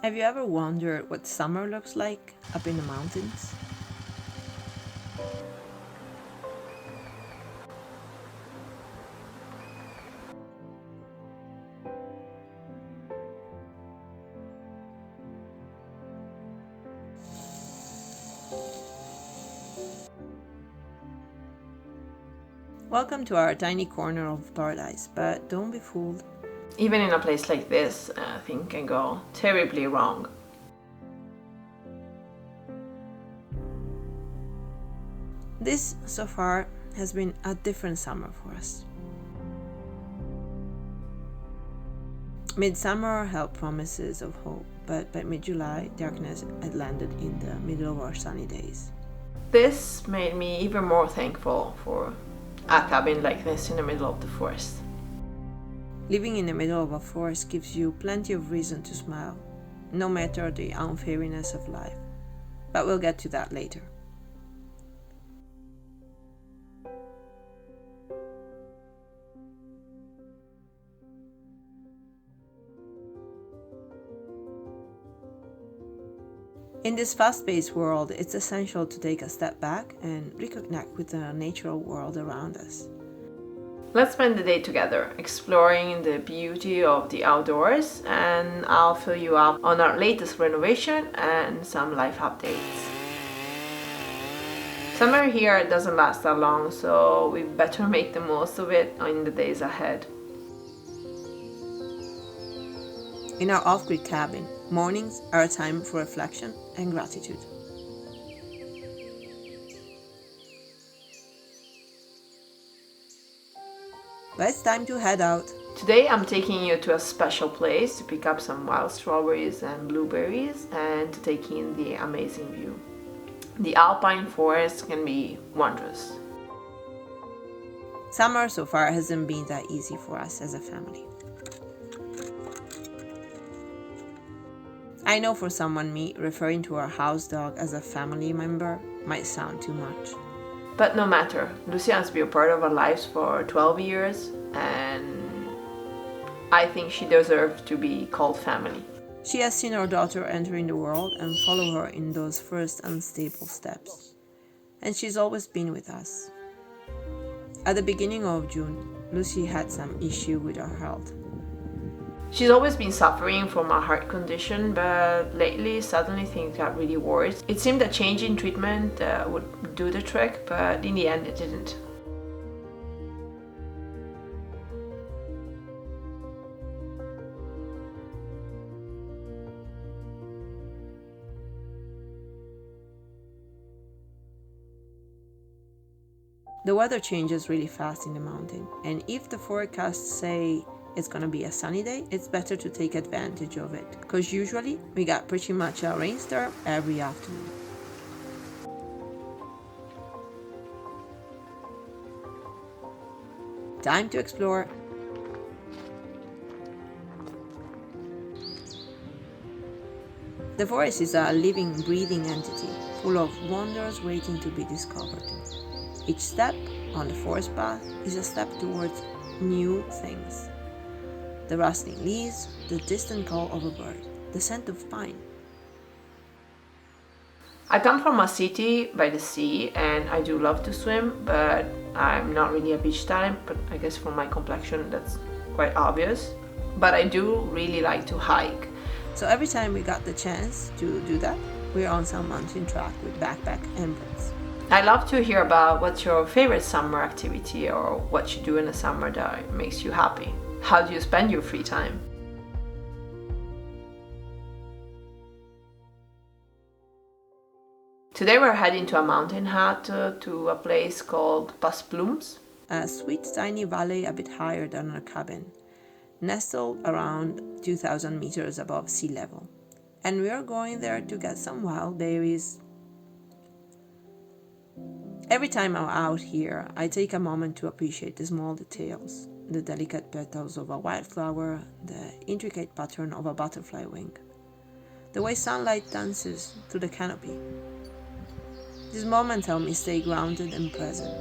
Have you ever wondered what summer looks like up in the mountains? Welcome to our tiny corner of paradise, but don't be fooled. Even in a place like this, things can go terribly wrong. This, so far, has been a different summer for us. Midsummer held promises of hope, but by mid-July, darkness had landed in the middle of our sunny days. This made me even more thankful for a cabin like this in the middle of the forest. Living in the middle of a forest gives you plenty of reason to smile, no matter the unfairiness of life. But we'll get to that later. In this fast-paced world, it's essential to take a step back and reconnect with the natural world around us. Let's spend the day together, exploring the beauty of the outdoors, and I'll fill you up on our latest renovation and some life updates. Summer here doesn't last that long, so we better make the most of it in the days ahead. In our off-grid cabin, mornings are a time for reflection and gratitude. But it's time to head out. Today I'm taking you to a special place to pick up some wild strawberries and blueberries and to take in the amazing view. The alpine forest can be wondrous. Summer so far hasn't been that easy for us as a family. I know for someone me, referring to our house dog as a family member might sound too much. But no matter, Lucy has been a part of our lives for 12 years and I think she deserves to be called family. She has seen our daughter entering the world and follow her in those first unstable steps. And she's always been with us. At the beginning of June, Lucy had some issue with her health. She's always been suffering from a heart condition, but lately suddenly things got really worse. It seemed that changing treatment would do the trick, but in the end it didn't. The weather changes really fast in the mountain, and if the forecasts say it's gonna be a sunny day, it's better to take advantage of it, because usually we got pretty much a rainstorm every afternoon. Time to explore. The forest is a living, breathing entity, full of wonders waiting to be discovered. Each step on the forest path is a step towards new things. The rustling leaves, the distant call of a bird, the scent of pine. I come from a city by the sea and I do love to swim, but I'm not really a beach type, but I guess for my complexion that's quite obvious. But I do really like to hike. So every time we got the chance to do that, we're on some mountain track with backpack and books. I love to hear about what's your favorite summer activity or what you do in the summer that makes you happy. How do you spend your free time? Today we're heading to a mountain hut to a place called Plums. A sweet tiny valley a bit higher than our cabin, nestled around 2,000 meters above sea level. And we are going there to get some wild berries. Every time I'm out here, I take a moment to appreciate the small details. The delicate petals of a wildflower, the intricate pattern of a butterfly wing, the way sunlight dances through the canopy. These moments help me stay grounded and present.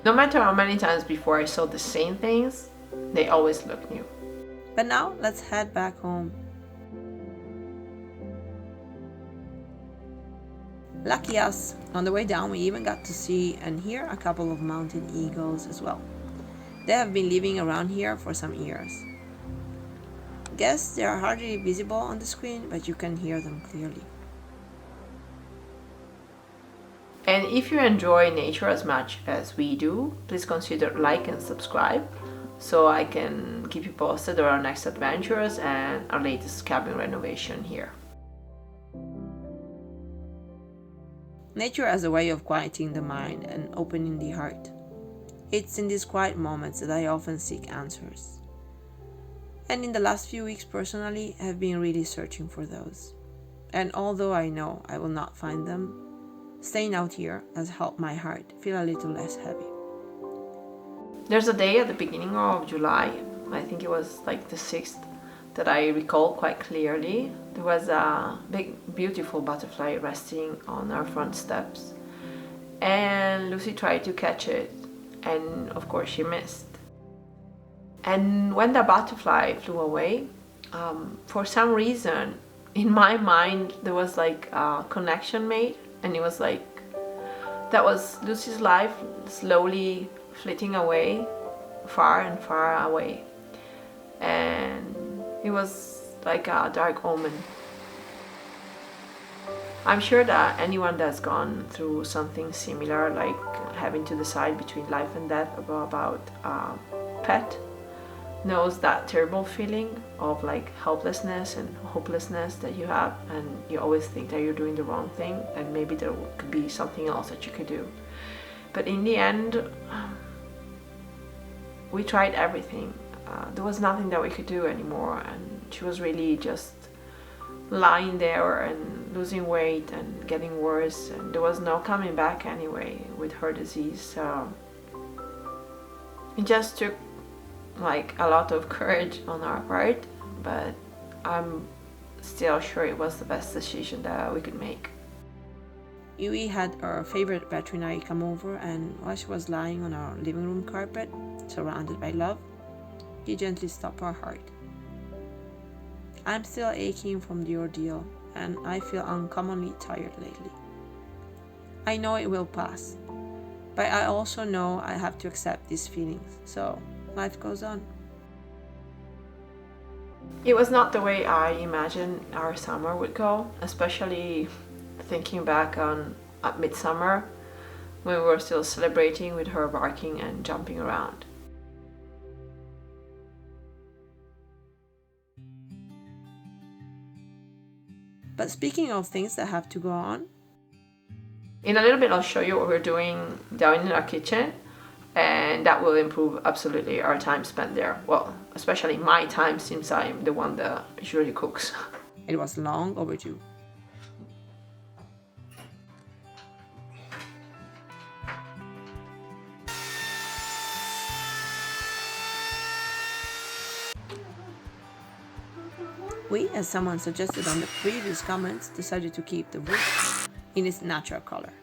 No matter how many times before I saw the same things, they always look new. But now, let's head back home. Lucky us, on the way down we even got to see and hear a couple of mountain eagles as well. They have been living around here for some years. Guess they are hardly visible on the screen, but you can hear them clearly. And if you enjoy nature as much as we do, please consider like and subscribe so I can keep you posted on our next adventures and our latest cabin renovation here. Nature has a way of quieting the mind and opening the heart. It's in these quiet moments that I often seek answers. And in the last few weeks personally, I have been really searching for those. And although I know I will not find them, staying out here has helped my heart feel a little less heavy. There's a day at the beginning of July, I think it was like the 6th, that I recall quite clearly. There was a big, beautiful butterfly resting on our front steps. And Lucy tried to catch it, and of course she missed. And when the butterfly flew away, for some reason, in my mind, there was like a connection made, and it was like, that was Lucy's life slowly flitting away, far and far away. And it was like a dark omen. I'm sure that anyone that's gone through something similar, like having to decide between life and death about a pet, knows that terrible feeling of like helplessness and hopelessness that you have, and you always think that you're doing the wrong thing and maybe there could be something else that you could do. But in the end, we tried everything. There was nothing that we could do anymore, and she was really just lying there and losing weight and getting worse, and there was no coming back anyway with her disease. So it just took like a lot of courage on our part, but I'm still sure it was the best decision that we could make. Yui had our favorite veterinary come over, and while she was lying on our living room carpet, surrounded by love, he gently stopped her heart. I'm still aching from the ordeal, and I feel uncommonly tired lately. I know it will pass, but I also know I have to accept these feelings, so life goes on. It was not the way I imagined our summer would go, especially thinking back on at midsummer when we were still celebrating with her barking and jumping around. But speaking of things that have to go on, in a little bit I'll show you what we're doing down in our kitchen, and that will improve absolutely our time spent there. Well, especially my time, since I'm the one that usually cooks. it was long overdue. We, as someone suggested on the previous comments, decided to keep the wood in its natural color.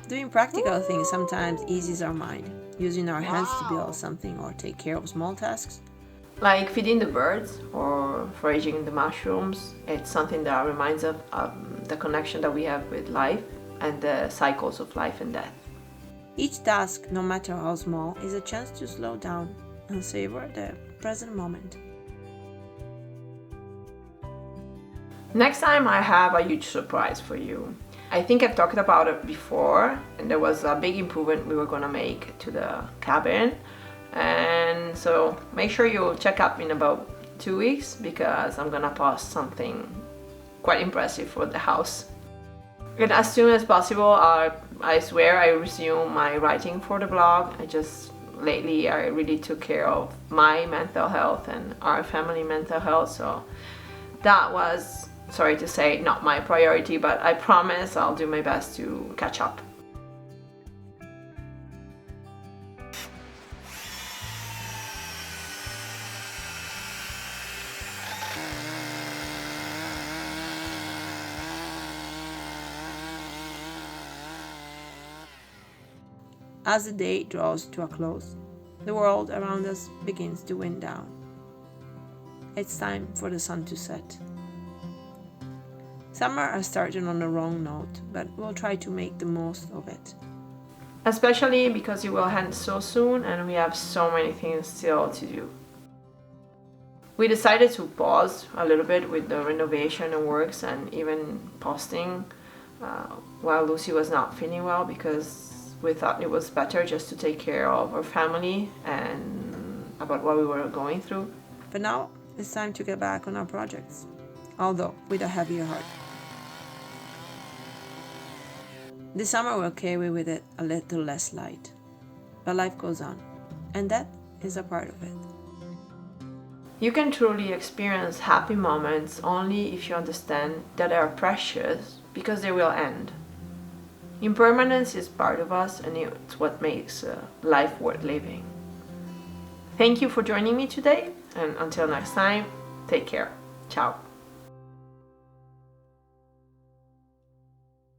Doing practical things sometimes eases our mind, using our hands to build something or take care of small tasks. Like feeding the birds or foraging the mushrooms, it's something that reminds us of the connection that we have with life and the cycles of life and death. Each task, no matter how small, is a chance to slow down and savor the present moment. Next time I have a huge surprise for you. I think I've talked about it before, and there was a big improvement we were gonna make to the cabin, and so make sure you check up in about 2 weeks because I'm gonna post something quite impressive for the house. And as soon as possible, I swear I resume my writing for the blog. Lately I really took care of my mental health and our family mental health, so that was sorry to say, not my priority, but I promise I'll do my best to catch up. As the day draws to a close, the world around us begins to wind down. It's time for the sun to set. Summer has started on the wrong note, but we'll try to make the most of it. Especially because it will end so soon and we have so many things still to do. We decided to pause a little bit with the renovation and works and even posting while Lucy was not feeling well, because we thought it was better just to take care of our family and about what we were going through. But now it's time to get back on our projects, although with a heavier heart. This summer will carry with it a little less light, but life goes on, and that is a part of it. You can truly experience happy moments only if you understand that they are precious, because they will end. Impermanence is part of us, and it's what makes life worth living. Thank you for joining me today, and until next time, take care. Ciao.